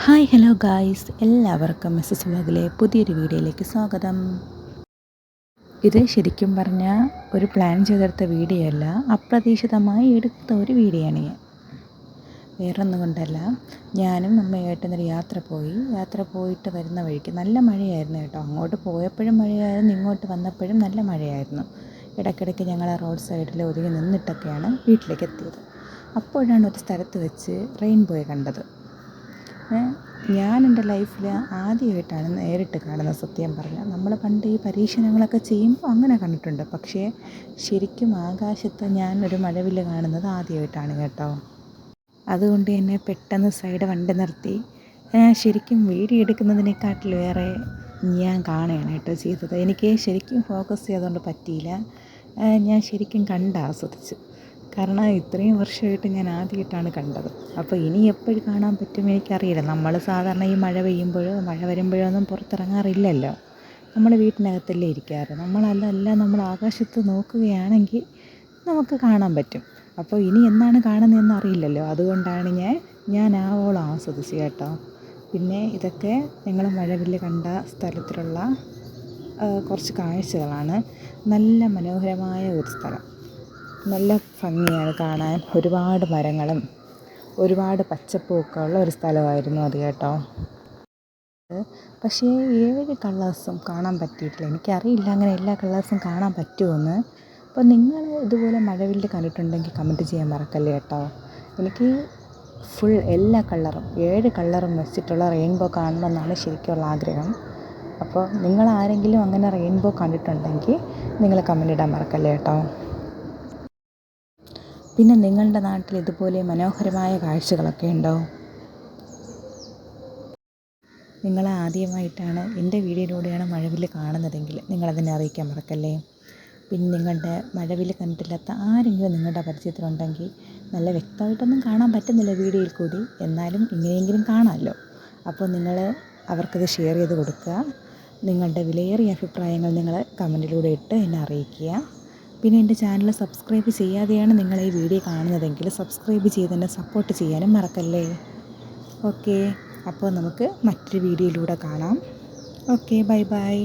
Hi hello guys, എല്ലാവർക്കും Mrs വ്ലോഗിലെ പുതിയൊരു വീഡിയോയിലേക്ക് സ്വാഗതം. ഇത് ശരിക്കും പറഞ്ഞാൽ ഒരു പ്ലാൻ ചെയ്തെടുത്ത വീഡിയോ അല്ല, അപ്രതീക്ഷിതമായി എടുത്ത ഒരു വീഡിയോ ആണ്. വേറൊന്നും കൊണ്ടല്ല, ഞാനും അമ്മയായിട്ടൊന്നൊരു യാത്ര പോയിട്ട് വരുന്ന വഴിക്ക് നല്ല മഴയായിരുന്നു കേട്ടോ. അങ്ങോട്ട് പോയപ്പോഴും മഴയായിരുന്നു, ഇങ്ങോട്ട് വന്നപ്പോഴും നല്ല മഴയായിരുന്നു. ഇടയ്ക്കിടയ്ക്ക് ഞങ്ങൾ റോഡ് സൈഡിൽ ഒതുങ്ങി നിന്നിട്ടൊക്കെയാണ് വീട്ടിലേക്ക് എത്തിയത്. അപ്പോഴാണ് ഒരു സ്ഥലത്ത് വെച്ച് റെയിൻബോയെ കണ്ടത്. ഞാൻ എൻ്റെ ലൈഫിൽ ആദ്യമായിട്ടാണ് നേരിട്ട് കാണുന്നത്. സത്യം പറഞ്ഞാൽ നമ്മൾ പണ്ട് ഈ പരീക്ഷണങ്ങളൊക്കെ ചെയ്യുമ്പോൾ അങ്ങനെ കണ്ടിട്ടുണ്ട്, പക്ഷേ ശരിക്കും ആകാശത്ത് ഞാൻ ഒരു മഴവില്ല് കാണുന്നത് ആദ്യമായിട്ടാണ് കേട്ടോ. അതുകൊണ്ട് തന്നെ പെട്ടെന്ന് സൈഡ് വണ്ടി നിർത്തി ശരിക്കും വീഡിയോ എടുക്കുന്നതിനെക്കാട്ടിലേറെ ഞാൻ കാണുകയാണ് കേട്ടോ ചെയ്തത്. എനിക്ക് ശരിക്കും ഫോക്കസ് ചെയ്തുകൊണ്ട് പറ്റിയില്ല. ഞാൻ ശരിക്കും ആസ്വദിച്ചു. കാരണം ഇത്രയും വർഷമായിട്ട് ഞാൻ ആദ്യമായിട്ടാണ് കണ്ടത്. അപ്പോൾ ഇനി എപ്പോഴും കാണാൻ പറ്റും എനിക്കറിയില്ല. നമ്മൾ സാധാരണ ഈ മഴ വരുമ്പോഴൊന്നും പുറത്തിറങ്ങാറില്ലല്ലോ. നമ്മൾ വീട്ടിനകത്തല്ലേ ഇരിക്കാറ്. നമ്മൾ ആകാശത്ത് നോക്കുകയാണെങ്കിൽ നമുക്ക് കാണാൻ പറ്റും. അപ്പോൾ ഇനി എന്നാണ് കാണുന്നതെന്ന് അറിയില്ലല്ലോ. അതുകൊണ്ടാണ് ഞാൻ ആവോളം ആസ്വദിച്ചു കേട്ടോ. പിന്നെ ഇതൊക്കെ ഞങ്ങൾ മഴവില്ല് കണ്ട സ്ഥലത്തിലുള്ള കുറച്ച് കാഴ്ചകളാണ്. നല്ല മനോഹരമായ ഒരു സ്ഥലം, നല്ല ഭംഗിയാണ് കാണാൻ. ഒരുപാട് മരങ്ങളും ഒരുപാട് പച്ചപ്പൊക്കെ ഉള്ള ഒരു സ്ഥലമായിരുന്നു അത് കേട്ടോ. പക്ഷേ 7 കളേഴ്സും കാണാൻ പറ്റിയിട്ടില്ല. എനിക്കറിയില്ല അങ്ങനെ എല്ലാ കളേഴ്സും കാണാൻ പറ്റുമെന്ന്. അപ്പോൾ നിങ്ങൾ ഇതുപോലെ മഴവില്ല് കണ്ടിട്ടുണ്ടെങ്കിൽ കമൻറ്റ് ചെയ്യാൻ മറക്കല്ലേ കേട്ടോ. എനിക്ക് ഫുൾ എല്ലാ കളറും 7 കളറും വെച്ചിട്ടുള്ള റെയിൻബോ കാണണമെന്നാണ് ശരിക്കുള്ള ആഗ്രഹം. അപ്പോൾ നിങ്ങൾ ആരെങ്കിലും അങ്ങനെ റെയിൻബോ കണ്ടിട്ടുണ്ടെങ്കിൽ നിങ്ങൾ കമൻറ്റ് ഇടാൻ മറക്കല്ലേ കേട്ടോ. പിന്നെ നിങ്ങളുടെ നാട്ടിൽ ഇതുപോലെ മനോഹരമായ കാഴ്ചകളൊക്കെ ഉണ്ടോ? നിങ്ങൾ ആദ്യമായിട്ടാണ് എൻ്റെ വീഡിയോയിലൂടെയാണ് മഴവില്ല് കാണുന്നതെങ്കിൽ നിങ്ങളതിനെ അറിയിക്കാൻ മറക്കല്ലേ. പിന്നെ നിങ്ങളുടെ മഴവില്ല് കണ്ടിട്ടില്ലാത്ത ആരെങ്കിലും നിങ്ങളുടെ പരിചയത്തിലുണ്ടെങ്കിൽ, നല്ല വ്യക്തമായിട്ടൊന്നും കാണാൻ പറ്റുന്നില്ല വീഡിയോയിൽ കൂടി, എന്നാലും ഇങ്ങനെയെങ്കിലും കാണാമല്ലോ. അപ്പോൾ നിങ്ങൾ അവർക്കത് ഷെയർ ചെയ്ത് കൊടുക്കുക. നിങ്ങളുടെ വിലയേറിയ അഭിപ്രായങ്ങൾ നിങ്ങൾ കമൻറ്റിലൂടെ ഇട്ട് എന്നെ അറിയിക്കുക. പിന്നെ എൻ്റെ ചാനൽ സബ്സ്ക്രൈബ് ചെയ്യാതെയാണ് നിങ്ങൾ ഈ വീഡിയോ കാണുന്നതെങ്കിൽ സബ്സ്ക്രൈബ് ചെയ്ത് എന്നെ സപ്പോർട്ട് ചെയ്യാനും മറക്കല്ലേ. ഓക്കെ, അപ്പോൾ നമുക്ക് മറ്റൊരു വീഡിയോയിലൂടെ കാണാം. Okay, bye bye.